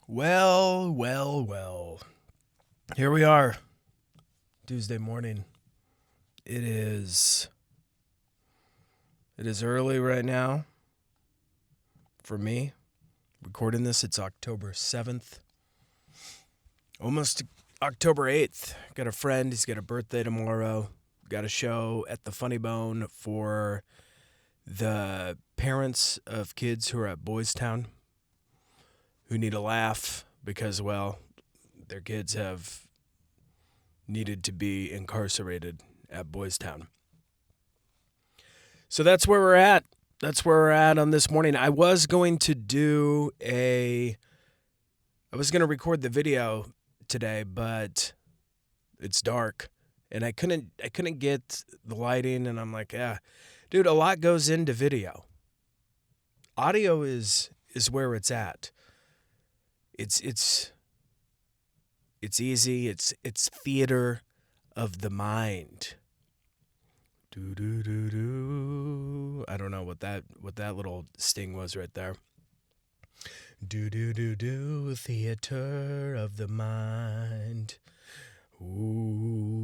Well, well, well. Here we are. Tuesday morning. It is early right now for me. Recording this, it's October 7th. Almost October 8th. Got a friend, he's got a birthday tomorrow. Got a show at the Funny Bone for the parents of kids who are at Boys Town who need a laugh because, well, their kids have needed to be incarcerated at Boys Town. So that's where we're at. That's where we're at on this morning. I was going to record the video today, but it's dark and I couldn't get the lighting, and I'm like, yeah, dude, a lot goes into video. Audio is where it's at. It's easy. It's theater of the mind. Do do do do. I don't know what that little sting was right there. Do do do do. Theater of the mind. Ooh.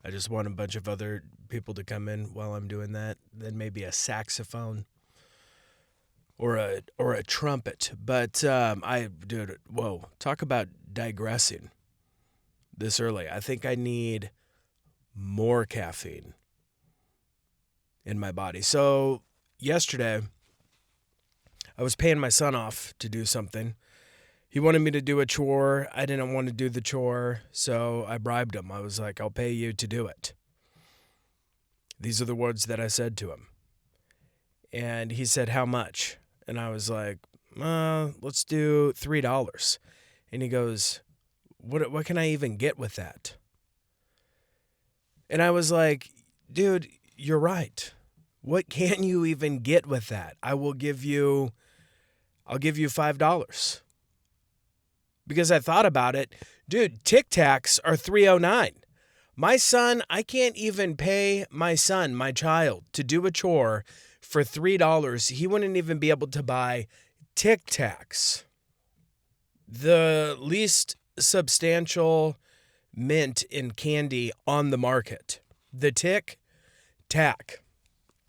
I just want a bunch of other people to come in while I'm doing that. Then maybe a saxophone. Or a trumpet. But talk about digressing this early. I think I need more caffeine in my body. So yesterday, I was paying my son off to do something. He wanted me to do a chore. I didn't want to do the chore, so I bribed him. I was like, I'll pay you to do it. These are the words that I said to him. And he said, how much? And I was like, let's do $3. And he goes, what can I even get with that? And I was like, dude, you're right. What can you even get with that? I'll give you $5. Because I thought about it. Dude, Tic Tacs are $3.09. My son, I can't even pay my son, my child, to do a chore for $3. He wouldn't even be able to buy Tic Tacs, the least substantial mint in candy on the market. The Tic Tac.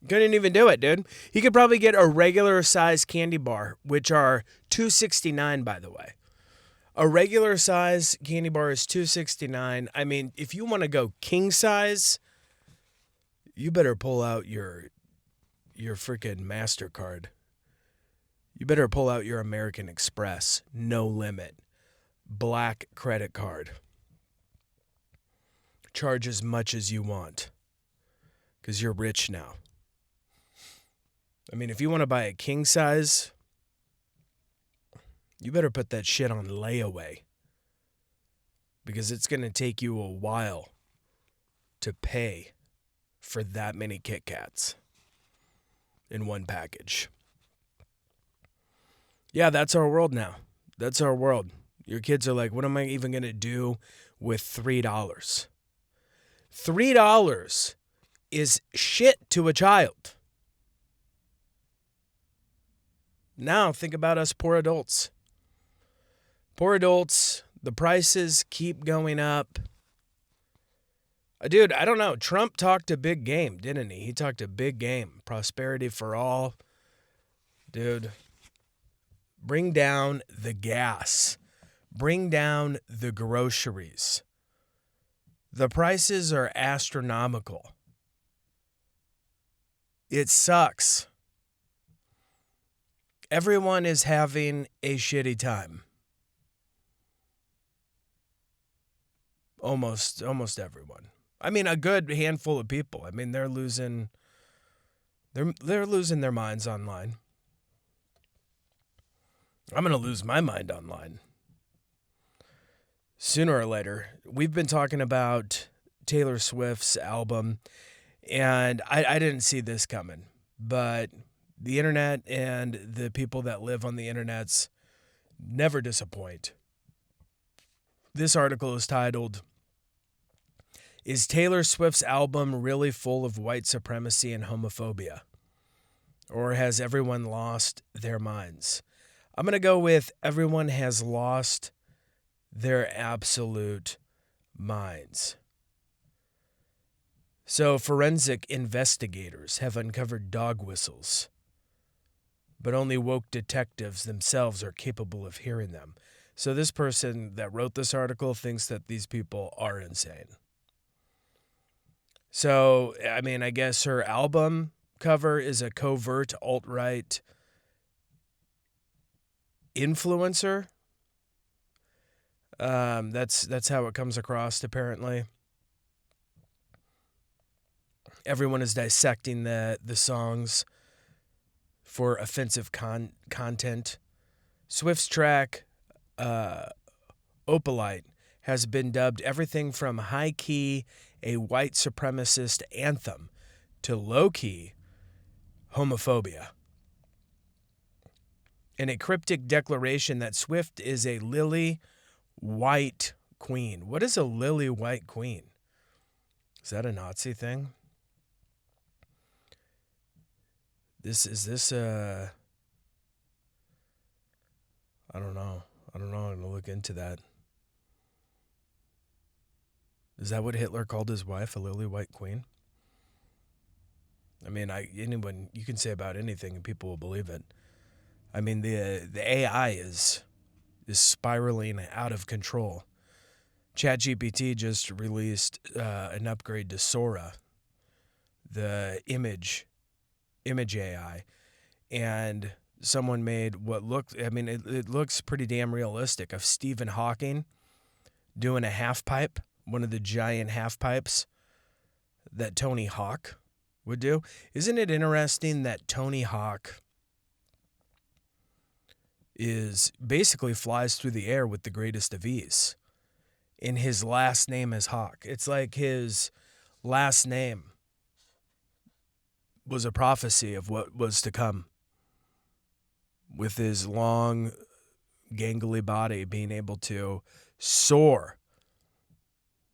Couldn't even do it, dude. He could probably get a regular size candy bar, which are $2.69, by the way. A regular size candy bar is $2.69. I mean, if you want to go king size, you better pull out your freaking MasterCard. You better pull out your American Express, no limit, black credit card. Charge as much as you want, because you're rich now. I mean, if you want to buy a king size, you better put that shit on layaway, because it's going to take you a while to pay for that many Kit Kats in one package. Yeah, that's our world now. That's our world. Your kids are like, what am I even going to do with $3? $3 is shit to a child. Now think about us poor adults. Poor adults, the prices keep going up. Dude, I don't know. Trump talked a big game, didn't he? He talked a big game. Prosperity for all. Dude, bring down the gas. Bring down the groceries. The prices are astronomical. It sucks. Everyone is having a shitty time. Almost everyone. I mean, a good handful of people. I mean, they're losing their minds online. I'm going to lose my mind online. Sooner or later. We've been talking about Taylor Swift's album, and I didn't see this coming. But the internet and the people that live on the internets never disappoint. This article is titled, "Is Taylor Swift's album really full of white supremacy and homophobia? Or has everyone lost their minds?" I'm going to go with everyone has lost their absolute minds. So forensic investigators have uncovered dog whistles, but only woke detectives themselves are capable of hearing them. So this person that wrote this article thinks that these people are insane. So, I mean, I guess her album cover is a covert alt-right influencer. That's how it comes across, apparently. Everyone is dissecting the songs for offensive content. Swift's track, Opalite, has been dubbed everything from high-key, a white supremacist anthem, to low-key, homophobia. In a cryptic declaration that Swift is a lily white queen. What is a lily white queen? Is that a Nazi thing? I don't know. I'm going to look into that. Is that what Hitler called his wife, a lily white queen? I mean, anyone, you can say about anything and people will believe it. I mean, the AI is spiraling out of control. ChatGPT just released an upgrade to Sora, the image AI, and someone made what looked, I mean, it looks pretty damn realistic, of Stephen Hawking doing a half pipe, one of the giant half pipes that Tony Hawk would do. Isn't it interesting that Tony Hawk is basically flies through the air with the greatest of ease, and his last name is Hawk? It's like his last name was a prophecy of what was to come, with his long, gangly body being able to soar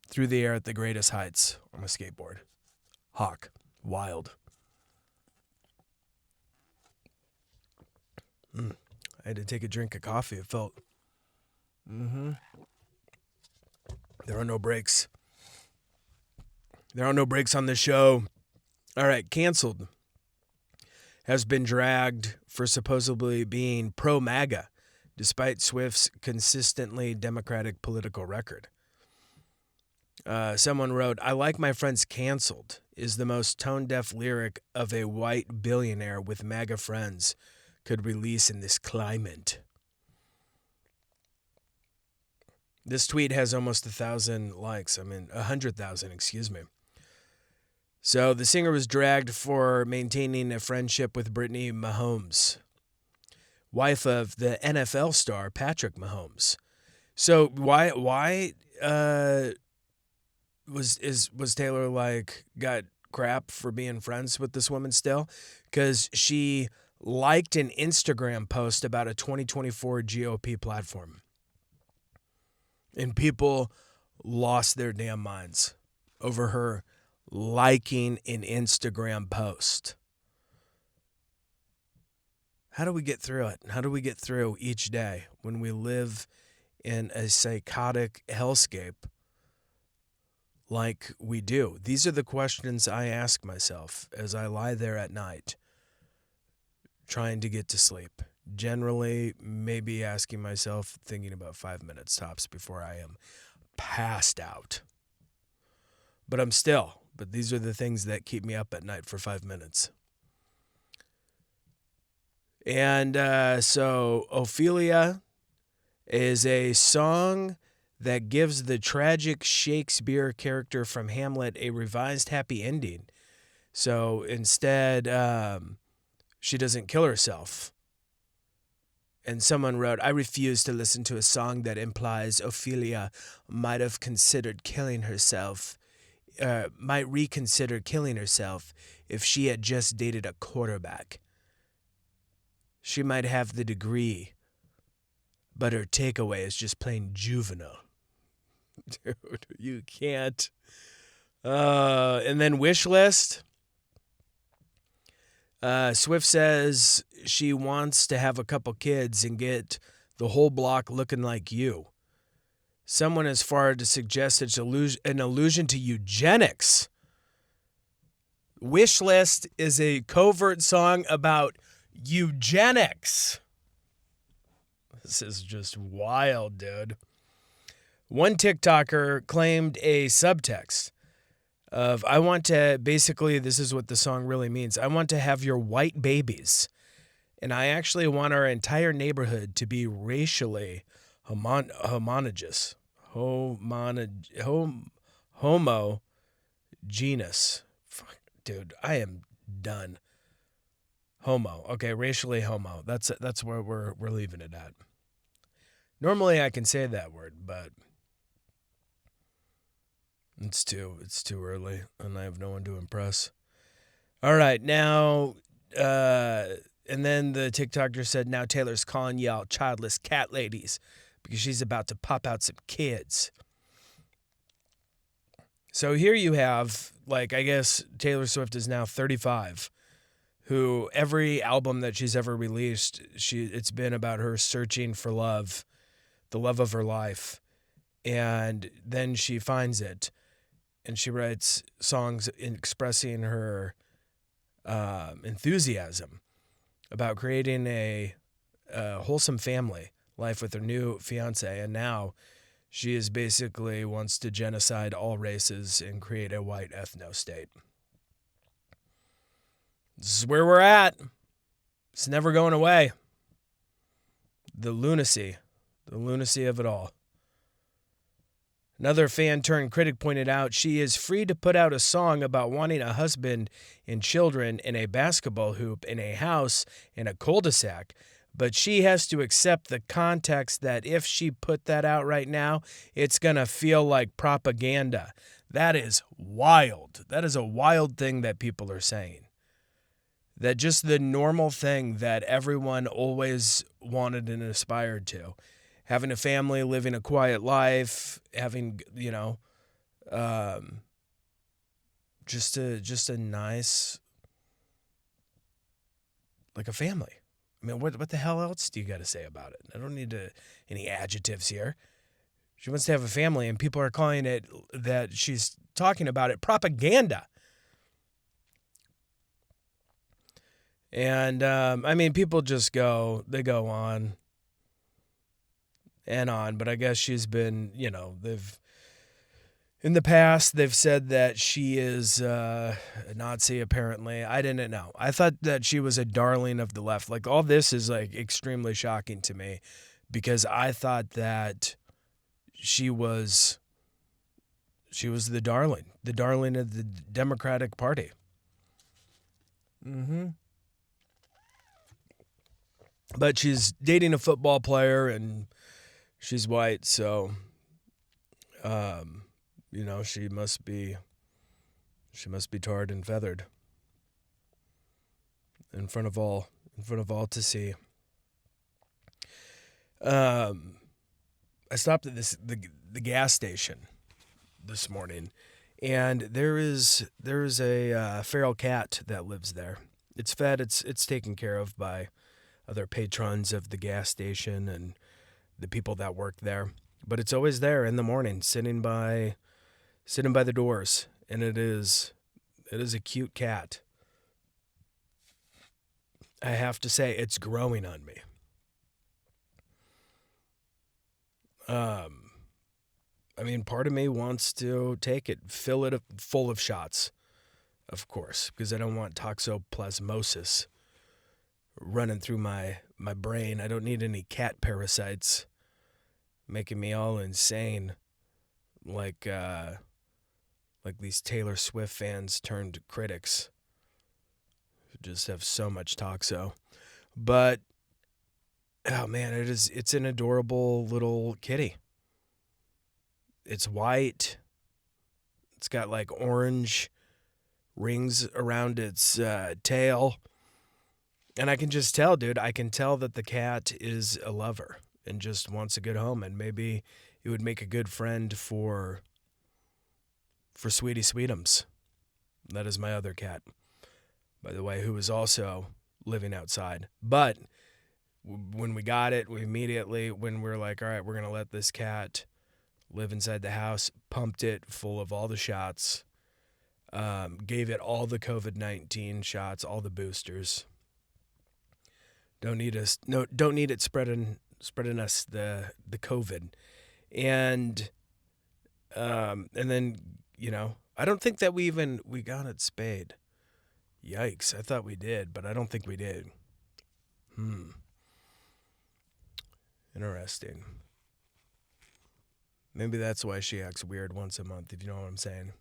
through the air at the greatest heights on a skateboard. Hawk. Wild. I had to take a drink of coffee. It felt... There are no breaks. There are no breaks on this show. All right, canceled has been dragged for supposedly being pro-MAGA, despite Swift's consistently Democratic political record. Someone wrote, "I like my friends canceled is the most tone-deaf lyric of a white billionaire with MAGA friends could release in this climate." This tweet has almost 100,000, excuse me. So the singer was dragged for maintaining a friendship with Brittany Mahomes, wife of the NFL star Patrick Mahomes. So why was Taylor got crap for being friends with this woman still? Because she liked an Instagram post about a 2024 GOP platform. And people lost their damn minds over her liking an Instagram post. How do we get through it? How do we get through each day when we live in a psychotic hellscape like we do? These are the questions I ask myself as I lie there at night trying to get to sleep. Generally, maybe asking myself, thinking about 5 minutes tops before I am passed out. But these are the things that keep me up at night for 5 minutes. And so Ophelia is a song that gives the tragic Shakespeare character from Hamlet a revised happy ending. So instead, she doesn't kill herself. And someone wrote, "I refuse to listen to a song that implies Ophelia might reconsider killing herself if she had just dated a quarterback. She might have the degree, but her takeaway is just plain juvenile." Dude, you can't. And then Wish List. Swift says she wants to have a couple kids and get the whole block looking like you. Someone as far to suggest it's an allusion to eugenics. Wish List is a covert song about eugenics. This is just wild, dude. One TikToker claimed a subtext of, I want to, basically, this is what the song really means. I want to have your white babies. And I actually want our entire neighborhood to be racially homogeneous. Homogeneous. Fuck, dude, I am done. Homo. Okay, racially homo. That's where we're leaving it at. Normally I can say that word, but it's too early, and I have no one to impress. All right, now, and then the TikToker said, now Taylor's calling y'all childless cat ladies because she's about to pop out some kids. So here you have, like, I guess Taylor Swift is now 35, who every album that she's ever released, it's been about her searching for love, the love of her life. And then she finds it, and she writes songs expressing her enthusiasm about creating a wholesome family life with her new fiance. And now she is basically wants to genocide all races and create a white ethno-state. This is where we're at. It's never going away. The lunacy of it all. Another fan turned critic pointed out she is free to put out a song about wanting a husband and children in a basketball hoop in a house in a cul-de-sac, but she has to accept the context that if she put that out right now, it's going to feel like propaganda. That is wild. That is a wild thing that people are saying. That just the normal thing that everyone always wanted and aspired to. Having a family, living a quiet life, having, just a nice, like a family. I mean, what the hell else do you got to say about it? I don't need any adjectives here. She wants to have a family, and people are calling it, that she's talking about it, propaganda. And, people just go on and on, but I guess she's been, in the past, they've said that she is a Nazi, apparently. I didn't know. I thought that she was a darling of the left. Like, all this is, like, extremely shocking to me because I thought that she was the darling of the Democratic Party. Mm-hmm. But she's dating a football player, and she's white, so, she must be tarred and feathered in front of all to see. I stopped at the gas station this morning, and there is a feral cat that lives there. It's fed. It's taken care of by other patrons of the gas station and the people that work there. But it's always there in the morning, sitting by the doors, and it is a cute cat. I have to say, it's growing on me. Part of me wants to take it, fill it full of shots, of course, because I don't want toxoplasmosis running through my brain. I don't need any cat parasites making me all insane, like these Taylor Swift fans turned critics who just have so much toxo. But oh man, it's an adorable little kitty. It's white. It's got like orange rings around its tail. And I can just tell, dude, that the cat is a lover and just wants a good home. And maybe it would make a good friend for Sweetie Sweetums. That is my other cat. by the way, who was also living outside. But when we got it, we immediately, when we were like, all right, we're going to let this cat live inside the house, pumped it full of all the shots, gave it all the COVID-19 shots, all the boosters. Don't need it spreading us the COVID. And then, I don't think that we got it spayed. Yikes. I thought we did, but I don't think we did. Interesting. Maybe that's why she acts weird once a month, if you know what I'm saying.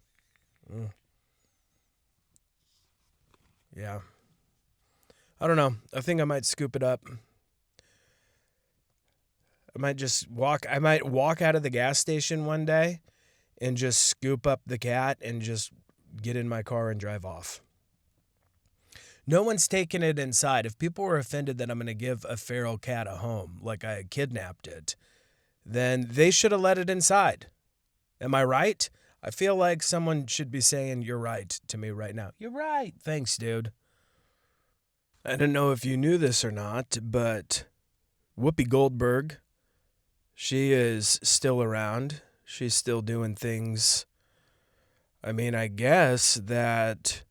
Yeah. I don't know. I think I might scoop it up. I might walk out of the gas station one day and just scoop up the cat and just get in my car and drive off. No one's taking it inside. If people were offended that I'm going to give a feral cat a home, like I had kidnapped it, then they should have let it inside. Am I right? I feel like someone should be saying, "You're right," to me right now. You're right. Thanks, dude. I don't know if you knew this or not, but Whoopi Goldberg, she is still around. She's still doing things. I mean, I guess that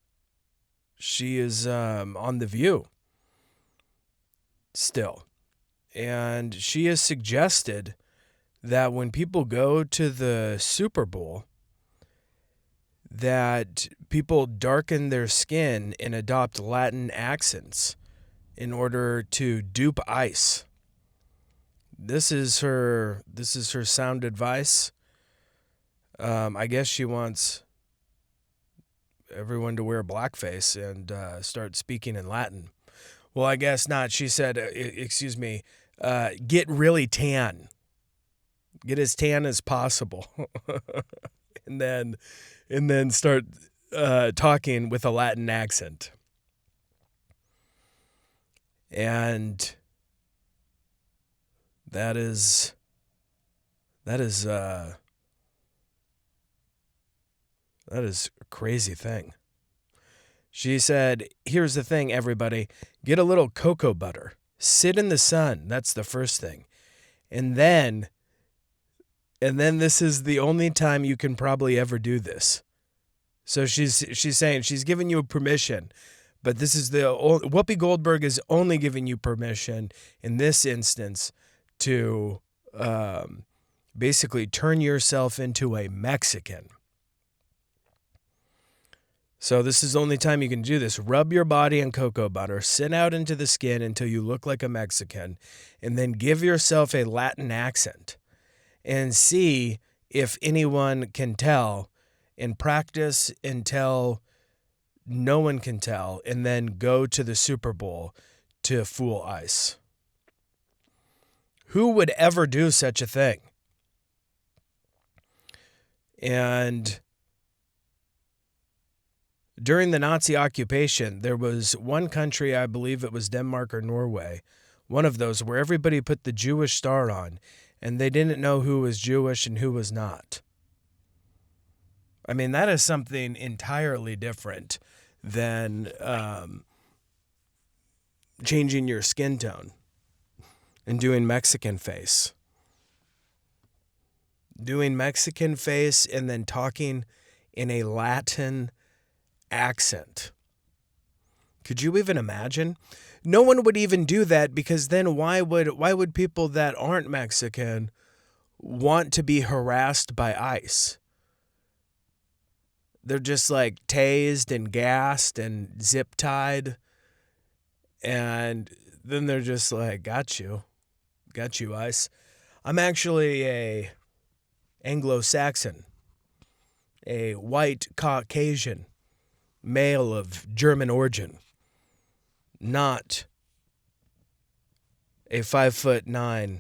she is on The View still. And she has suggested that when people go to the Super Bowl, that people darken their skin and adopt Latin accents in order to dupe ICE. This is her sound advice. I guess she wants everyone to wear blackface and start speaking in Latin. Well, I guess not. She said, get really tan. Get as tan as possible. and then start talking with a Latin accent. And that is a crazy thing. She said, here's the thing, everybody. Get a little cocoa butter. Sit in the sun. That's the first thing. And then this is the only time you can probably ever do this. So she's saying she's giving you permission, but this is Whoopi Goldberg is only giving you permission in this instance to basically turn yourself into a Mexican. So this is the only time you can do this. Rub your body in cocoa butter, sit out into the skin until you look like a Mexican, and then give yourself a Latin accent and see if anyone can tell, and practice until no one can tell, and then go to the Super Bowl to fool ICE. Who would ever do such a thing? And during the Nazi occupation, there was one country, I believe it was Denmark or Norway, one of those where everybody put the Jewish star on, and they didn't know who was Jewish and who was not. I mean, that is something entirely different than changing your skin tone and doing Mexican face. Doing Mexican face and then talking in a Latin accent. Could you even imagine? No one would even do that, because then why would people that aren't Mexican want to be harassed by ICE? They're just like tased and gassed and zip tied, and then they're just like, got you, ICE. I'm actually a Anglo-Saxon, a white Caucasian male of German origin, not a 5'9"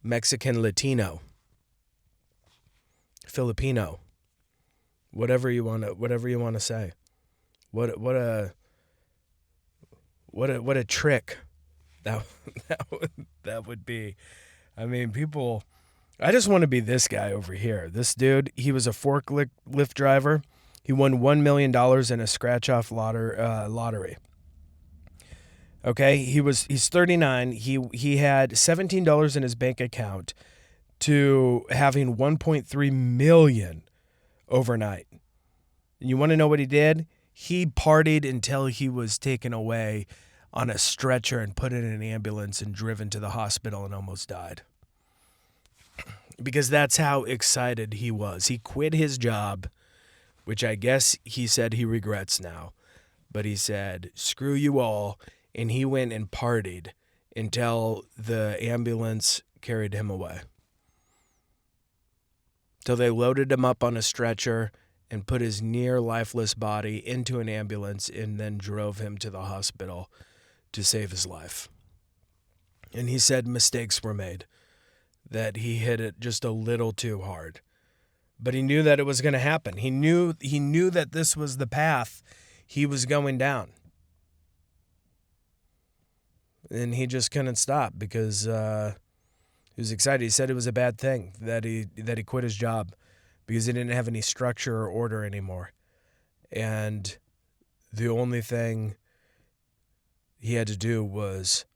Mexican Latino, Filipino, whatever you want to say. What a trick that would be. I mean, I just want to be this guy over here. This dude, he was a forklift driver. He won $1 million in a scratch-off lottery. Okay, he's 39. He had $17 in his bank account to having 1.3 million overnight. And you want to know what he did? He partied until he was taken away on a stretcher and put in an ambulance and driven to the hospital and almost died. Because that's how excited he was. He quit his job, which I guess he said he regrets now. But he said, screw you all. And he went and partied until the ambulance carried him away. Till they loaded him up on a stretcher and put his near lifeless body into an ambulance and then drove him to the hospital to save his life. And he said mistakes were made, that he hit it just a little too hard. But he knew that it was going to happen. He knew that this was the path he was going down. And he just couldn't stop because he was excited. He said it was a bad thing that he quit his job because he didn't have any structure or order anymore. And the only thing he had to do was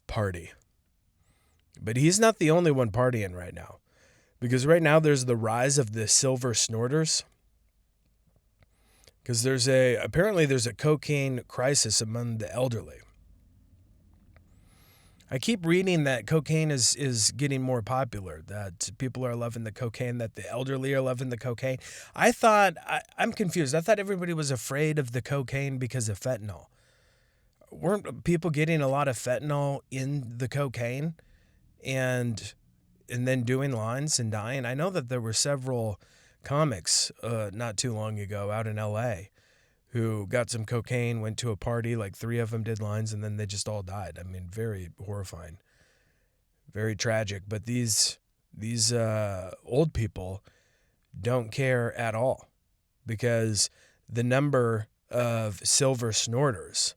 party. But he's not the only one partying right now. Because right now there's the rise of the silver snorters. Because apparently there's a cocaine crisis among the elderly. I keep reading that cocaine is getting more popular, that people are loving the cocaine, that the elderly are loving the cocaine. I'm confused. I thought everybody was afraid of the cocaine because of fentanyl. Weren't people getting a lot of fentanyl in the cocaine and then doing lines and dying? I know that there were several comics not too long ago out in L.A. who got some cocaine, went to a party, like 3 of them did lines, and then they just all died. I mean, very horrifying, very tragic. But these old people don't care at all because the number of silver snorters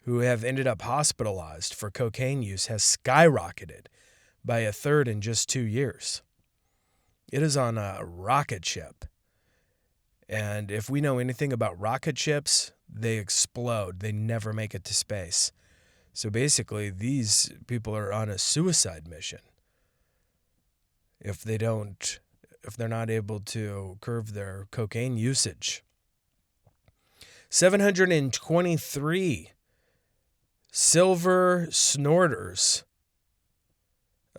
who have ended up hospitalized for cocaine use has skyrocketed by 1/3 in just 2 years. It is on a rocket ship. And if we know anything about rocket ships, they explode. They never make it to space. So basically, these people are on a suicide mission if they're not able to curb their cocaine usage. 723 silver snorters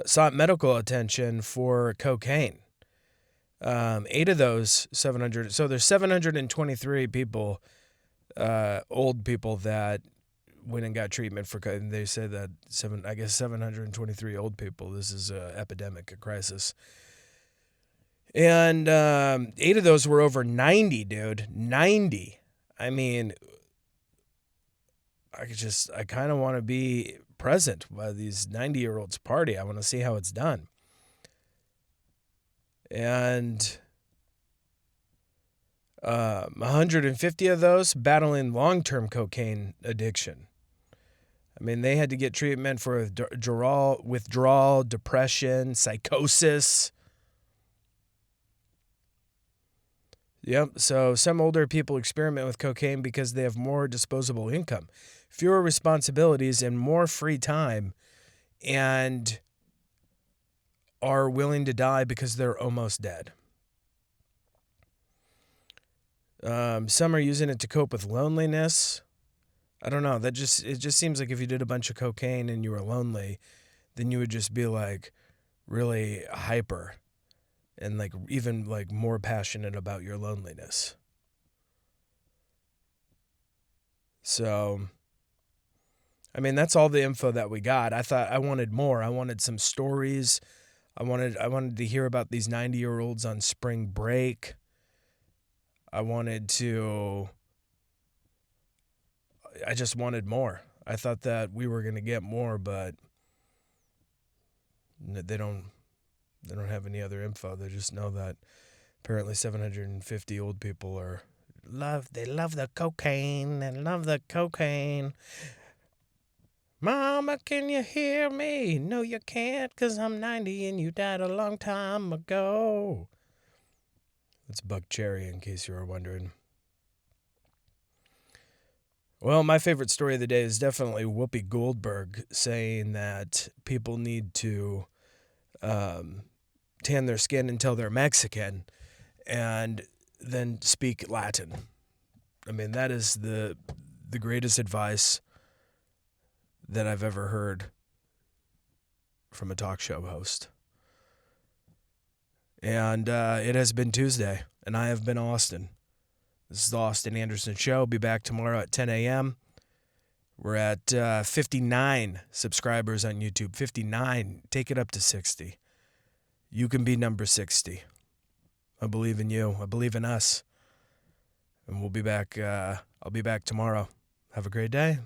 sought medical attention for cocaine. 8 of those 700. So there's 723 people, old people that went and got treatment for. And they said that 723 old people. This is an epidemic, a crisis. And 8 of those were over 90, dude. 90. I mean, I kind of want to be present while these 90-year-olds party. I want to see how it's done. And 150 of those battling long-term cocaine addiction. I mean, they had to get treatment for withdrawal, depression, psychosis. Yep, so some older people experiment with cocaine because they have more disposable income, fewer responsibilities, and more free time, and are willing to die because they're almost dead. Some are using it to cope with loneliness. I don't know. It just seems like if you did a bunch of cocaine and you were lonely, then you would just be like really hyper and like even like more passionate about your loneliness. So, I mean, that's all the info that we got. I thought I wanted more. I wanted some stories. I wanted to hear about these 90-year-olds on spring break. I just wanted more. I thought that we were going to get more, but they don't have any other info. They just know that apparently 750 old people they love the cocaine and love the cocaine. Mama, can you hear me? No, you can't, 'cause I'm 90 and you died a long time ago. It's Buck Cherry, in case you were wondering. Well, my favorite story of the day is definitely Whoopi Goldberg saying that people need to tan their skin until they're Mexican and then speak Latin. I mean, that is the greatest advice that I've ever heard from a talk show host. And it has been Tuesday, and I have been Austin. This is the Austin Anderson Show. I'll be back tomorrow at 10 a.m. We're at 59 subscribers on YouTube. 59. Take it up to 60. You can be number 60. I believe in you. I believe in us. And we'll be back. I'll be back tomorrow. Have a great day.